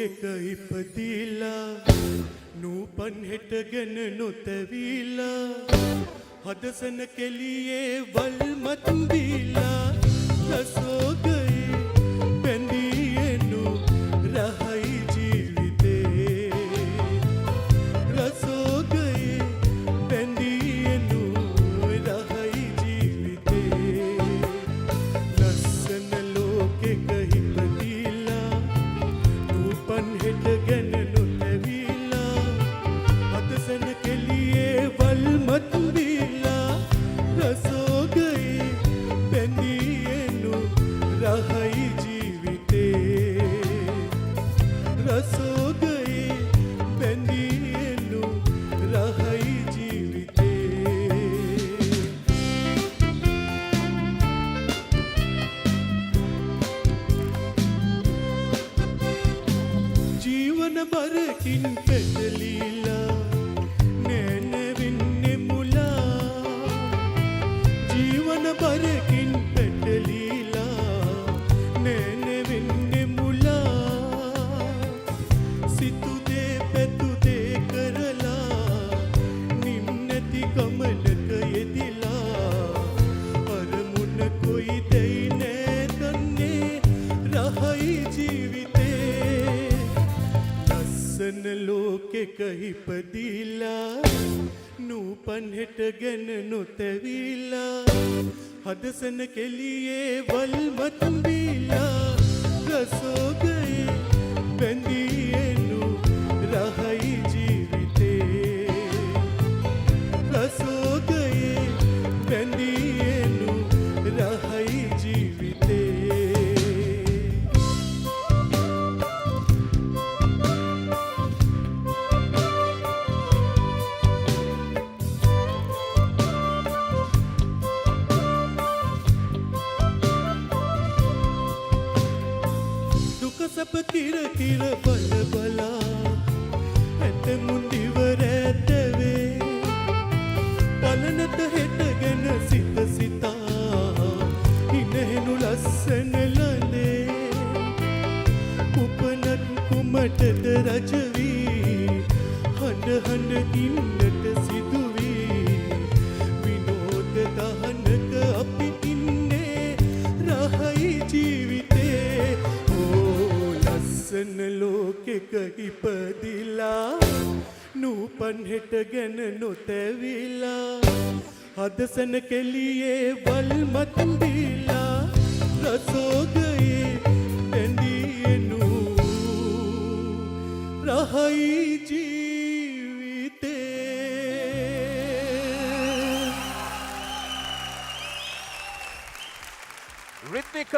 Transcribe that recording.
ලෝකෙක ඉපදිලා නූපන් හෙට ගැන නොතැවිලා හදසන කෙලියේ වල් මතුන් දීලා රසෝගයේ බැඳියෙනු රහයි ජීවිතේ රසෝගයේ බැඳියෙනු රහයි ජීවිතේ ලස්සන ලෝකෙක ඉපදිලා නූපන් හෙට ගැන නොතැවිලා හදසන කෙලියේ වල් මතුන් දීලා රසෝගයේ බැඳියෙනු රහයි ජීවිතේ රසෝගයේ බැඳියෙනු රහයි ජීවිතේ ජීවන බරකින් පෙරලීලා නැනවෙන්නේ මුලා ජීවන බරකින් පෙරලීලා නැනවෙන්නේ මුලා සිතුදේ පැතුදේ කරලා නිම්නැති ගමනක යෙදිලා අරමුණ කොයිදැයි නෑ දන්නේ රහයි ජීවිතේ ලස්සන ලෝකෙක ඉපදිලා නූපන් හෙට ගැන නොතැවිලා හදසන කෙලියේ වල් මතුන් දීලා රසෝගයේ බැඳියෙනු රහයි ජීවිතේ රසෝගයේ බැඳියෙනු රහයි ජීවිතේ සප කිර කිර බල බලා ඇත මුන්දිවර ඇතවේ පලනත හෙට ගැන සිත සිතා ඉනහෙනු ලස්සන ලනේ උපනත් කුමටද රජවී හඬ හඬ ඉන්නට සිදුවී විනෝද දහනක අපි ඉන්නේ රහයි ජීවිතේ ලස්සන ලෝකෙක ඉපදිලා නූපන් හෙට ගැන නොතැවිලා හදසන කෙලියේ වල් මතුන් දීලා රසෝගයේ බැඳියෙනු රහයි ජීවිතේ Rhythmica